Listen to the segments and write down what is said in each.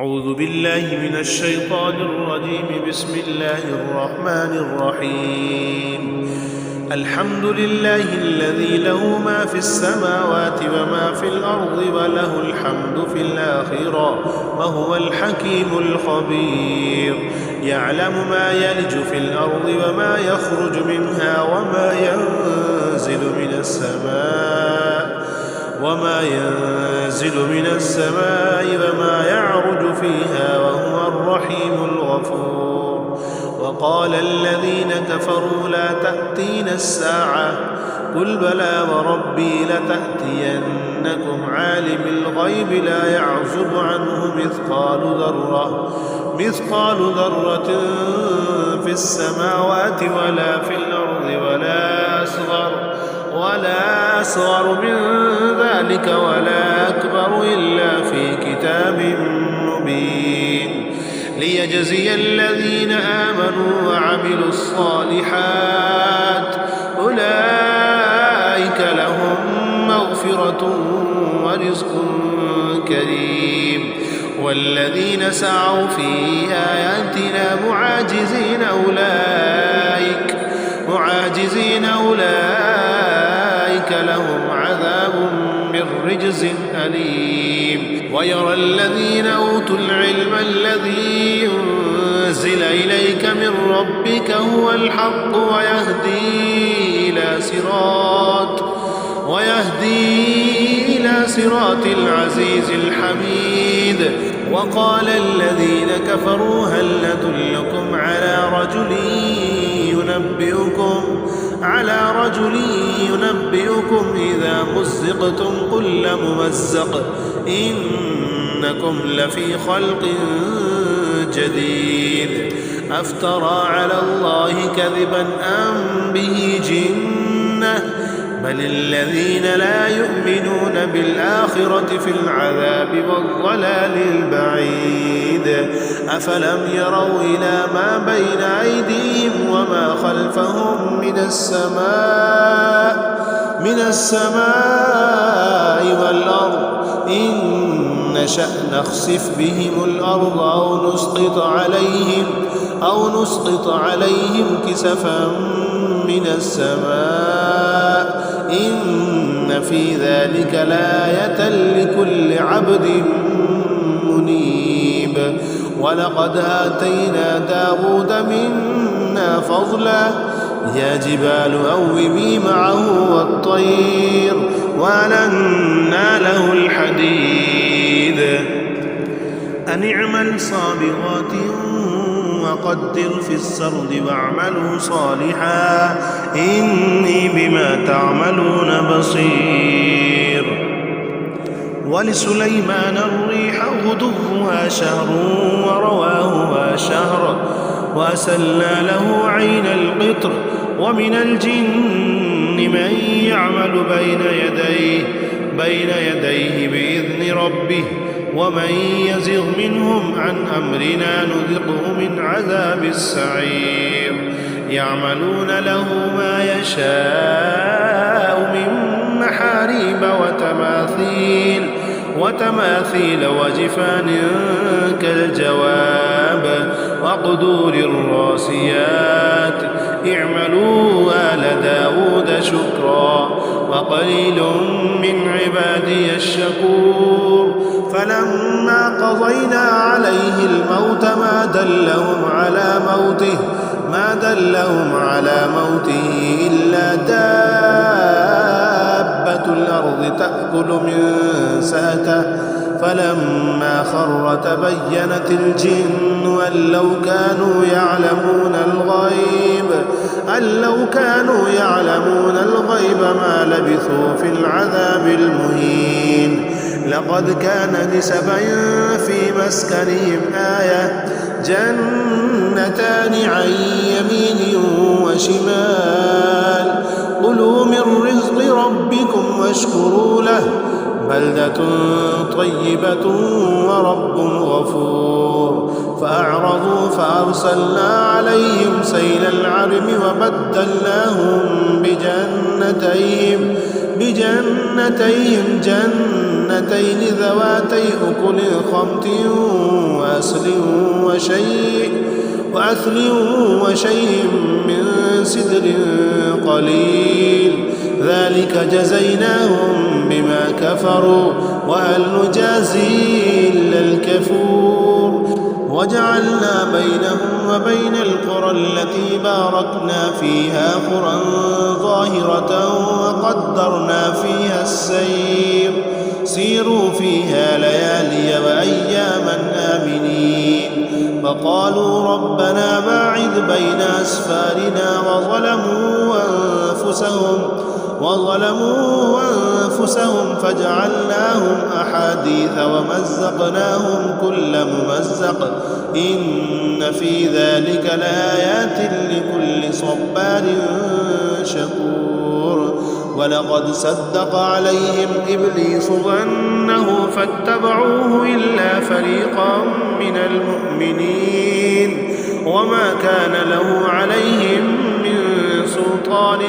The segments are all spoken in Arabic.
أعوذ بالله من الشيطان الرجيم. بسم الله الرحمن الرحيم. الحمد لله الذي له ما في السماوات وما في الأرض وله الحمد في الآخرة وهو الحكيم الخبير. يعلم ما يلج في الأرض وما يخرج منها وما ينزل من السماء وما يعرج فيها وهو الرحيم الغفور. وقال الذين كفروا لا تأتينا الساعة قل بلى وربي لتأتينكم عالم الغيب لا يعزب عنه مثقال ذرة في السماوات ولا في الأرض ولا أصغر من ذلك ولا أكبر إلا في كتاب مبين ليجزي الذين آمنوا وعملوا الصالحات أولئك لهم مغفرة ورزق كريم. والذين سعوا في آياتنا معاجزين أولئك لهم عذاب من رجز أليم. ويرى الذين أوتوا العلم الذي أنزل إليك من ربك هو الحق ويهدي إلى صراط العزيز الحميد. وقال الذين كفروا هل ندلكم على رجل ينبئكم إذا مزقتم كل ممزق إنكم لفي خلق جديد. أفترى على الله كذبا أم به جنة بل الذين لا يؤمنون بالآخرة في العذاب والضلال البعيد. أفلم يروا إلى ما بين أيديهم وما خلفهم من السماء والأرض إن نشأ نخسف بهم الأرض أو نسقط عليهم كسفا من السماء إن في ذلك لآية لكل عبد منيب. ولقد آتينا داود منا فضلا يا جبال أوبي معه والطير وألنا له الحديد أن اعمل صابغات وقدر في السرد واعملوا صالحا إني بما تعملون بصير. ولسليمان الريح غدوها شهر ورواهها شهر وأسلنا له عين القطر. ومن الجن من يعمل بين يديه بإذن ربه ومن يزغ منهم عن أمرنا نذقه من عذاب السعير. يعملون له ما يشاء من محاريب وتماثيل وجفان كالجواب وقدور الراسيات. اعملوا آل داود شكرا وقليل من عبادي الشكور. فلما قضينا عليه الموت ما دلهم على موته إلا دابة الأرض تأكل من سأته. فلما خر تبينت الجن أن لو كانوا يعلمون الغيب ما لبثوا في العذاب المهين. لقد كان لسبع في مسكنهم آية جنتان عن يمين وشمال كلوا من رزق ربكم واشكروا له بلدة طيبة ورب غفور. فأعرضوا فأرسلنا عليهم سيل العرم وبدلناهم بجنتين ذواتي أكل خمط وشيء من سدر قليل ذلك جزيناهم بما كفروا وهل نجازي إلا الكفور وجعلنا بينهم وبين القرى التي باركنا فيها قرى ظاهرة وقدرنا فيها السير سيروا فيها ليالي وأياما آمنين فقالوا ربنا باعد بين أسفارنا وظلموا أنفسهم فجعلناهم أحاديث ومزقناهم كل ممزق إن في ذلك لآيات لكل صبار شكور ولقد صدق عليهم إبليس ظنه فاتبعوه إلا فريقا من المؤمنين وما كان له عليهم من سلطان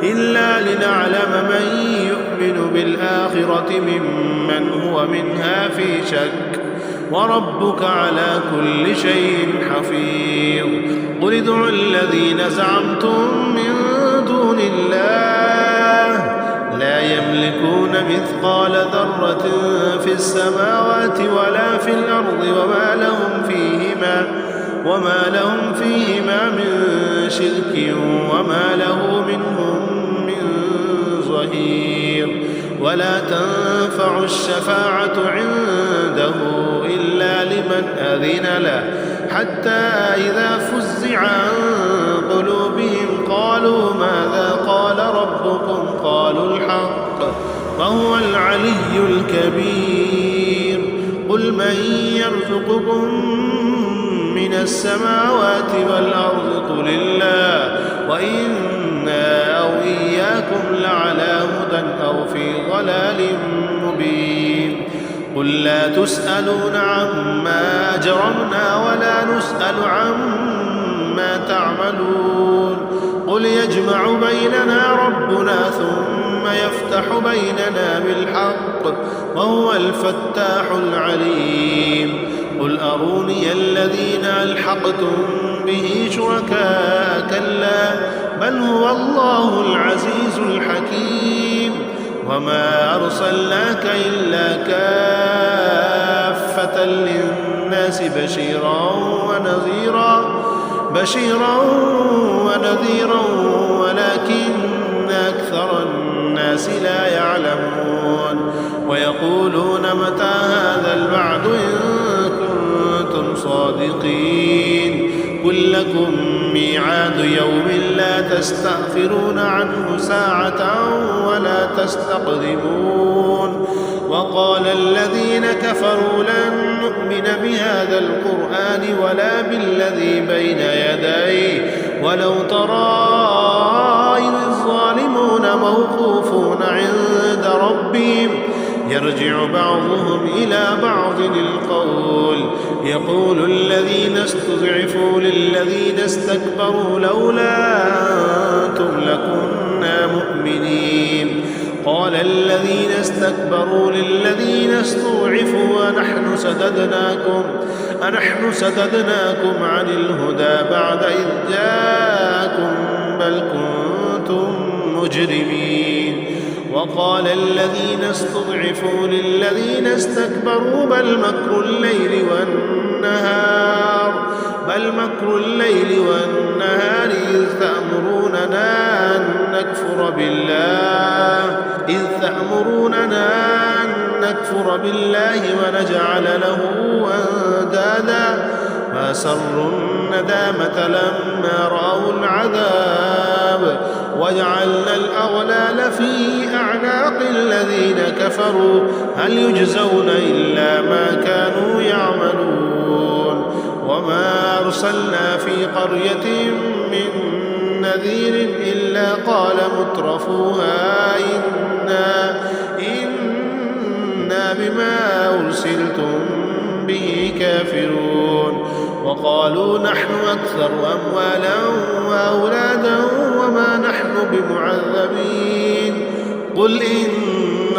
إلا لنعلم من يؤمن بالآخرة ممن هو منها في شك وربك على كل شيء حفيظ قل ادعوا الذين زعمتم من دون الله لا يملكون مثقال ذرة في السماوات ولا في الأرض وما لهم فيهما من شرك وما له منهم من ظهير ولا تنفع الشفاعة عنده إلا لمن أذن له حتى إذا فزع عن قلوبهم قالوا ماذا قال ربكم قالوا الحق وهو العلي الكبير قل من يرزقكم من السماوات والأرض قل الله وإنا أو إياكم لعلى هدى أو في ضلال مبين قل لا تسألون عما أجرمنا ولا نسأل عما تعملون قل يجمع بيننا ربنا ثم يفتح بيننا بالحق وهو الفتاح العليم قل أروني الذين ألحقتم به شركاء كلا بل هو الله العزيز الحكيم وما أرسلناك إلا كافة للناس بشيرا ونذيرا ولكن أكثر الناس لا يعلمون ويقولون متى هذا الوعد إن كنتم صادقين قل لكم ميعاد يوم لا تستأخرون عنه ساعة ولا تستقدمون وقال الذين كفروا لن نؤمن بهذا القرآن ولا بالذي بين يديه ولو ترى إذ الظالمون موقوفون عند ربهم يرجع بعضهم إلى بعض القول يقول الذين استضعفوا للذين استكبروا لولا أنتم لكنا مؤمنين قال الذين استكبروا للذين استضعفوا أنحن صددناكم عن الهدى بعد إذ جاءكم بل كنتم مجرمين وقال الذين استضعفوا للذين استكبروا بل مكر الليل والنهار إذ تأمروننا أن نكفر بالله ونجعل له أندادا فأسروا الندامة لما رأوا العذاب وجعلنا الأغلال في أعناق الذين كفروا هل يجزون إلا ما كانوا يعملون وما أرسلنا في قرية من نذير إلا قال مترفوها إنا بما أرسلتم به كافرون وقالوا نحن أكثر أموالا وأولادا وما نحن بمعذبين قل إن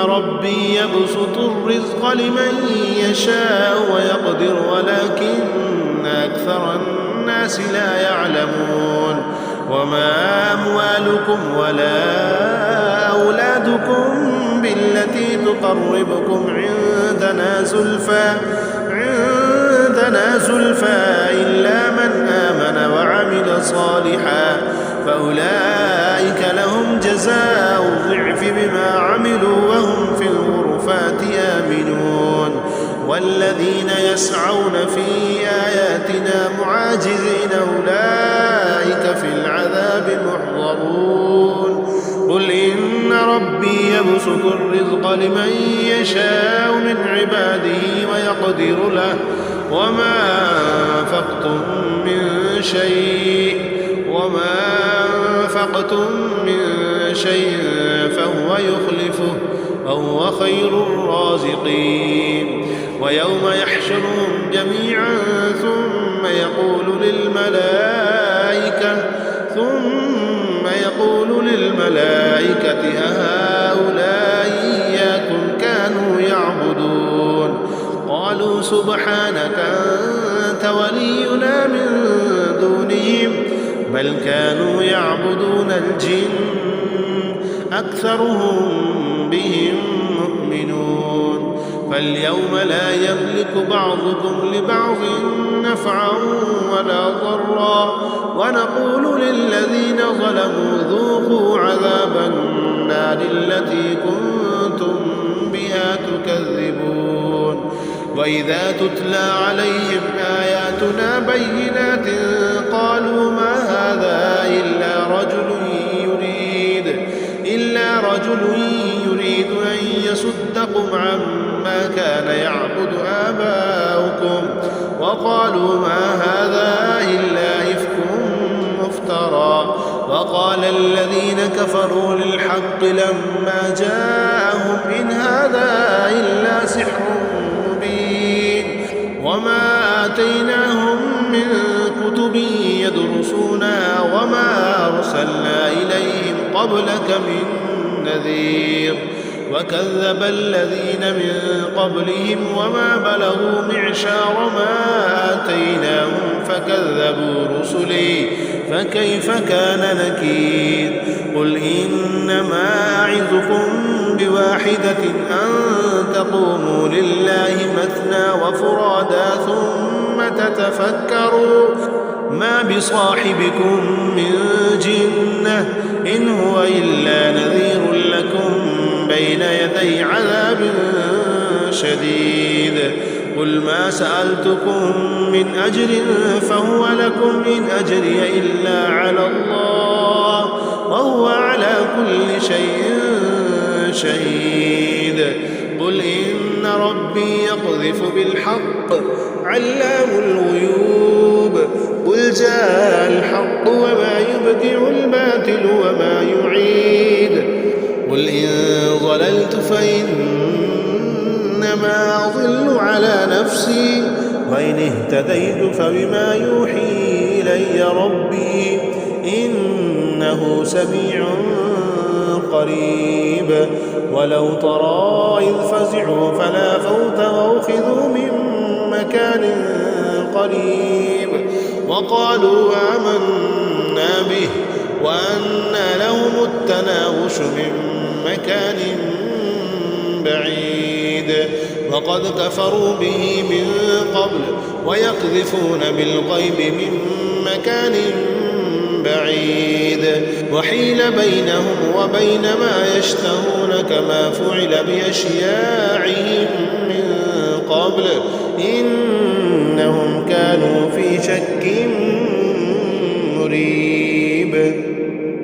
ربي يبسط الرزق لمن يشاء ويقدر ولكن أكثر الناس لا يعلمون وما أموالكم ولا أولادكم بالتي تقربكم عندنا زلفى إلا من آمن وعمل صالحا فأولئك لهم جزاء الضعف بما عملوا وهم في الغرفات آمنون والذين يسعون في آياتنا معاجزين أولئك في العذاب محضرون قل إن ربي يبسط الرزق لمن يشاء من عباده ويقدر له وما أنفقتم من شيء فهو يخلفه وهو خير الرازقين ويوم يحشرهم جميعا ثم يقول للملائكة أهؤلاء إياكم كانوا يعبدون قالوا سبحانك أنت ولينا من دونهم بل كانوا يعبدون الجن أكثرهم بهم مؤمنون فاليوم لا يملك بعضكم لبعض نفعا ولا ضرا ونقول للذين ظلموا ذوقوا عذاب النار التي كنتم بها تكذبون وإذا تتلى عليهم آياتنا بينات قالوا ما هذا إلا رجل يريد أن يصدكم عما كان يعبد آباؤكم وقالوا ما هذا إلا إفك مفترى وقال الذين كفروا للحق لما جاءهم إن هذا إلا سحر مبين وما آتيناهم من كتب يدرسونها وما أرسلنا إليهم قبلك من نذير وكذب الذين من قبلهم وما بلغوا معشار ما آتيناهم فكذبوا رسلي فكيف كان نكير قل إنما أعظكم بواحدة أن تقوموا لله مثنى وفرادا ثم تتفكروا ما بصاحبكم من جنة إن هو إلا نذير لكم بين يدي عذاب شديد قل ما سألتكم من أجر فهو لكم إن أجري إلا على الله وهو على كل شيء شهيد قل إن ربي يقذف بالحق علام الغيوب قل جاء الحق وما يبدع الباطل وما يعيد قل إن ضللت فإنما أضل على نفسي وإن اهتديت فبما يوحي إلي ربي إنه سميع قريب ولو ترى إذ فزعوا فلا فوت وأخذوا من مكان قريب وقالوا آمنا به وأنى لهم التناوش من مكان بعيد وقد كفروا به من قبل ويقذفون بالغيب من مكان بعيد وحيل بينهم وبين ما يشتهون كما فعل بأشياعهم من قبل إنهم كانوا في شك